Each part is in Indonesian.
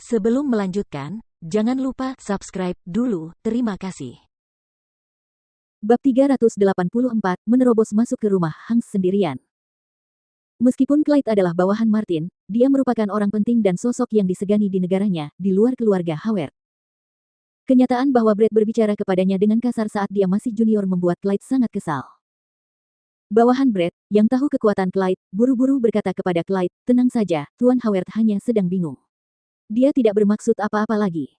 Sebelum melanjutkan, jangan lupa subscribe dulu, terima kasih. Bab 384, menerobos masuk ke rumah Hans sendirian. Meskipun Clyde adalah bawahan Martin, dia merupakan orang penting dan sosok yang disegani di negaranya, di luar keluarga Howard. Kenyataan bahwa Brett berbicara kepadanya dengan kasar saat dia masih junior membuat Clyde sangat kesal. Bawahan Brett, yang tahu kekuatan Clyde, buru-buru berkata kepada Clyde, "Tenang saja, Tuan Howard hanya sedang bingung. Dia tidak bermaksud apa-apa lagi."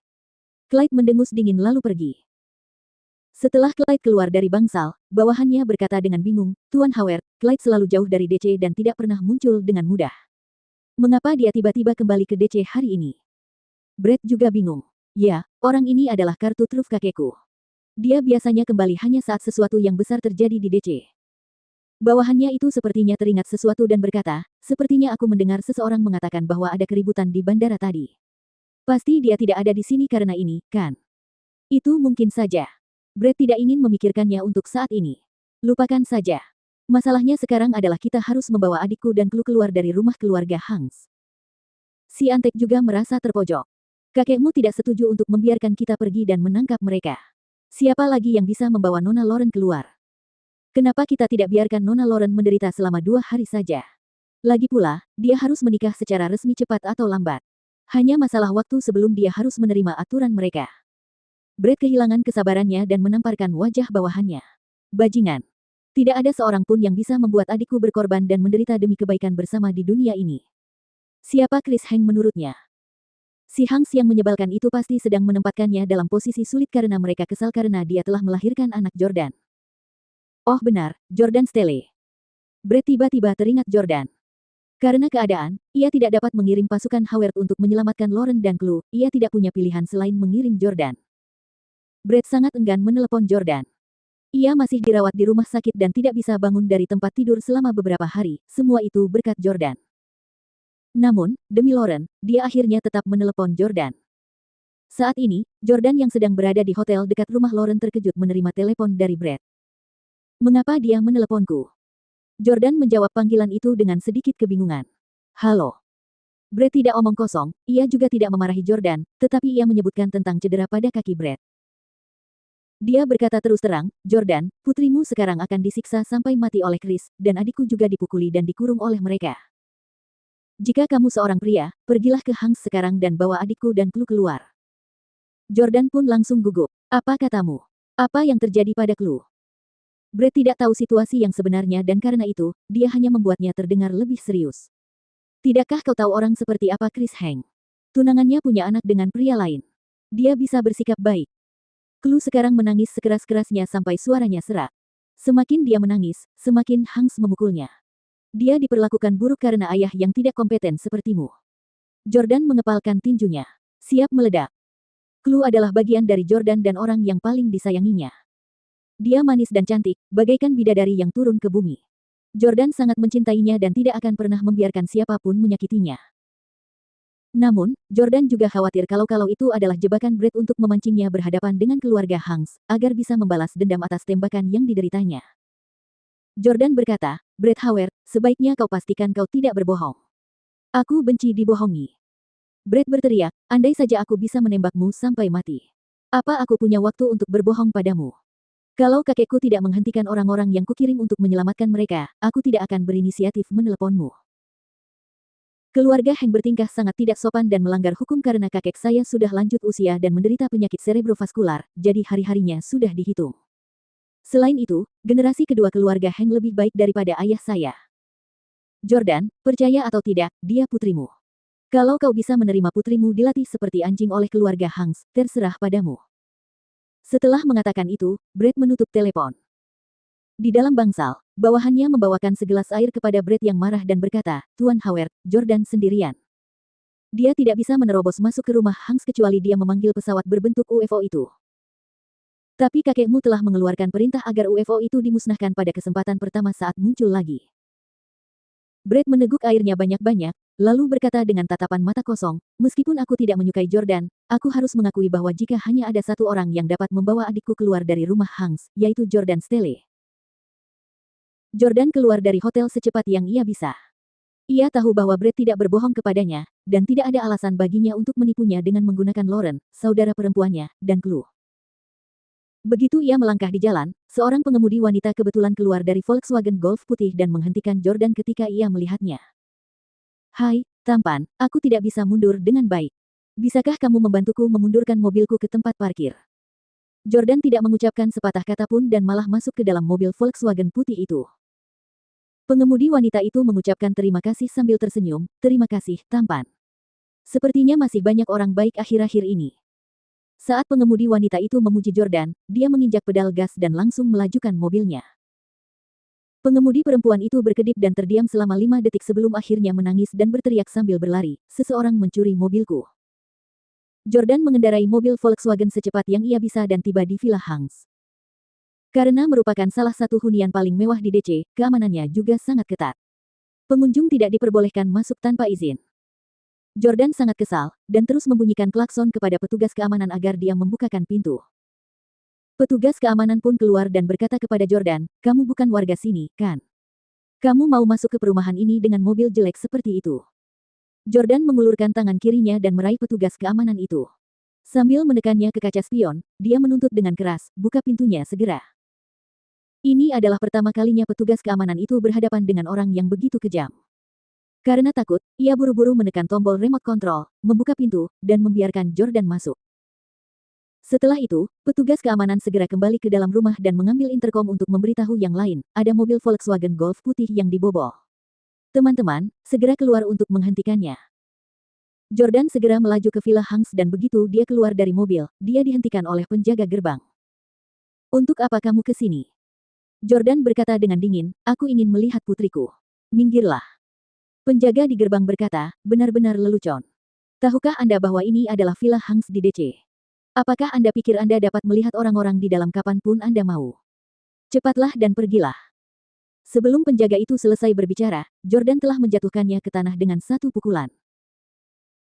Clyde mendengus dingin lalu pergi. Setelah Clyde keluar dari bangsal, bawahannya berkata dengan bingung, "Tuan Howard, Clyde selalu jauh dari DC dan tidak pernah muncul dengan mudah. Mengapa dia tiba-tiba kembali ke DC hari ini?" Brett juga bingung. "Ya, orang ini adalah kartu truf kakekku. Dia biasanya kembali hanya saat sesuatu yang besar terjadi di DC." Bawahannya itu sepertinya teringat sesuatu dan berkata, "Sepertinya aku mendengar seseorang mengatakan bahwa ada keributan di bandara tadi. Pasti dia tidak ada di sini karena ini, kan?" "Itu mungkin saja." Brett tidak ingin memikirkannya untuk saat ini. "Lupakan saja. Masalahnya sekarang adalah kita harus membawa adikku dan Clue keluar dari rumah keluarga Hanks." Si Antek juga merasa terpojok. "Kakekmu tidak setuju untuk membiarkan kita pergi dan menangkap mereka. Siapa lagi yang bisa membawa Nona Lauren keluar? Kenapa kita tidak biarkan Nona Lauren menderita selama 2 hari saja? Lagi pula, dia harus menikah secara resmi cepat atau lambat. Hanya masalah waktu sebelum dia harus menerima aturan mereka." Brett kehilangan kesabarannya dan menamparkan wajah bawahannya. "Bajingan. Tidak ada seorang pun yang bisa membuat adikku berkorban dan menderita demi kebaikan bersama di dunia ini. Siapa Chris Hank menurutnya?" Si Hanks yang menyebalkan itu pasti sedang menempatkannya dalam posisi sulit karena mereka kesal karena dia telah melahirkan anak Jordan. Oh benar, Jordan Stelle. Brett tiba-tiba teringat Jordan. Karena keadaan, ia tidak dapat mengirim pasukan Howard untuk menyelamatkan Lauren dan Clue, ia tidak punya pilihan selain mengirim Jordan. Brett sangat enggan menelepon Jordan. Ia masih dirawat di rumah sakit dan tidak bisa bangun dari tempat tidur selama beberapa hari, semua itu berkat Jordan. Namun, demi Lauren, dia akhirnya tetap menelepon Jordan. Saat ini, Jordan yang sedang berada di hotel dekat rumah Lauren terkejut menerima telepon dari Brett. "Mengapa dia meneleponku?" Jordan menjawab panggilan itu dengan sedikit kebingungan. "Halo." Brett tidak omong kosong, ia juga tidak memarahi Jordan, tetapi ia menyebutkan tentang cedera pada kaki Brett. Dia berkata terus terang, "Jordan, putrimu sekarang akan disiksa sampai mati oleh Chris, dan adikku juga dipukuli dan dikurung oleh mereka. Jika kamu seorang pria, pergilah ke Hanks sekarang dan bawa adikku dan Clue keluar." Jordan pun langsung gugup. "Apa katamu? Apa yang terjadi pada Clue?" Brett tidak tahu situasi yang sebenarnya dan karena itu, dia hanya membuatnya terdengar lebih serius. "Tidakkah kau tahu orang seperti apa Chris Hank? Tunangannya punya anak dengan pria lain. Dia bisa bersikap baik." Clue sekarang menangis sekeras-kerasnya sampai suaranya serak. Semakin dia menangis, semakin Hanks memukulnya. "Dia diperlakukan buruk karena ayah yang tidak kompeten sepertimu." Jordan mengepalkan tinjunya. Siap meledak. Clue adalah bagian dari Jordan dan orang yang paling disayanginya. Dia manis dan cantik, bagaikan bidadari yang turun ke bumi. Jordan sangat mencintainya dan tidak akan pernah membiarkan siapapun menyakitinya. Namun, Jordan juga khawatir kalau itu adalah jebakan Brett untuk memancingnya berhadapan dengan keluarga Hanks, agar bisa membalas dendam atas tembakan yang dideritanya. Jordan berkata, "Brett Howard, sebaiknya kau pastikan kau tidak berbohong. Aku benci dibohongi." Brett berteriak, "Andai saja aku bisa menembakmu sampai mati. Apa aku punya waktu untuk berbohong padamu? Kalau kakekku tidak menghentikan orang-orang yang kukirim untuk menyelamatkan mereka, aku tidak akan berinisiatif meneleponmu." Keluarga Hank bertingkah sangat tidak sopan dan melanggar hukum karena kakek saya sudah lanjut usia dan menderita penyakit cerebrovaskular, jadi hari-harinya sudah dihitung. Selain itu, generasi kedua keluarga Hank lebih baik daripada ayah saya. Jordan, percaya atau tidak, dia putrimu. Kalau kau bisa menerima putrimu dilatih seperti anjing oleh keluarga Hanks, terserah padamu." Setelah mengatakan itu, Brett menutup telepon. Di dalam bangsal, bawahannya membawakan segelas air kepada Brett yang marah dan berkata, "Tuan Howard, Jordan sendirian. Dia tidak bisa menerobos masuk ke rumah Hanks kecuali dia memanggil pesawat berbentuk UFO itu. Tapi kakekmu telah mengeluarkan perintah agar UFO itu dimusnahkan pada kesempatan pertama saat muncul lagi." Brett meneguk airnya banyak-banyak, lalu berkata dengan tatapan mata kosong, "Meskipun aku tidak menyukai Jordan, aku harus mengakui bahwa jika hanya ada satu orang yang dapat membawa adikku keluar dari rumah Hanks, yaitu Jordan Stelle. Jordan keluar dari hotel secepat yang ia bisa. Ia tahu bahwa Brett tidak berbohong kepadanya, dan tidak ada alasan baginya untuk menipunya dengan menggunakan Lauren, saudara perempuannya, dan Clue. Begitu ia melangkah di jalan, seorang pengemudi wanita kebetulan keluar dari Volkswagen Golf putih dan menghentikan Jordan ketika ia melihatnya. "Hai, tampan, aku tidak bisa mundur dengan baik. Bisakah kamu membantuku memundurkan mobilku ke tempat parkir?" Jordan tidak mengucapkan sepatah kata pun dan malah masuk ke dalam mobil Volkswagen putih itu. Pengemudi wanita itu mengucapkan terima kasih sambil tersenyum, "Terima kasih, tampan. Sepertinya masih banyak orang baik akhir-akhir ini." Saat pengemudi wanita itu memuji Jordan, dia menginjak pedal gas dan langsung melajukan mobilnya. Pengemudi perempuan itu berkedip dan terdiam selama 5 detik sebelum akhirnya menangis dan berteriak sambil berlari, "Seseorang mencuri mobilku." Jordan mengendarai mobil Volkswagen secepat yang ia bisa dan tiba di Villa Hangs. Karena merupakan salah satu hunian paling mewah di DC, keamanannya juga sangat ketat. Pengunjung tidak diperbolehkan masuk tanpa izin. Jordan sangat kesal, dan terus membunyikan klakson kepada petugas keamanan agar dia membukakan pintu. Petugas keamanan pun keluar dan berkata kepada Jordan, "Kamu bukan warga sini, kan? Kamu mau masuk ke perumahan ini dengan mobil jelek seperti itu?" Jordan mengulurkan tangan kirinya dan meraih petugas keamanan itu. Sambil menekannya ke kaca spion, dia menuntut dengan keras, "Buka pintunya segera." Ini adalah pertama kalinya petugas keamanan itu berhadapan dengan orang yang begitu kejam. Karena takut, ia buru-buru menekan tombol remote control, membuka pintu, dan membiarkan Jordan masuk. Setelah itu, petugas keamanan segera kembali ke dalam rumah dan mengambil intercom untuk memberitahu yang lain, ada mobil Volkswagen Golf putih yang dibobol. Teman-teman, segera keluar untuk menghentikannya. Jordan segera melaju ke Villa Hangs dan begitu dia keluar dari mobil, dia dihentikan oleh penjaga gerbang. "Untuk apa kamu ke sini?" Jordan berkata dengan dingin, "Aku ingin melihat putriku." "Minggirlah." Penjaga di gerbang berkata, "Benar-benar lelucon. Tahukah Anda bahwa ini adalah Villa Hangs di DC? Apakah Anda pikir Anda dapat melihat orang-orang di dalam kapanpun Anda mau? Cepatlah dan pergilah." Sebelum penjaga itu selesai berbicara, Jordan telah menjatuhkannya ke tanah dengan satu pukulan.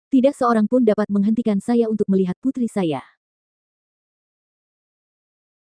"Tidak seorang pun dapat menghentikan saya untuk melihat putri saya."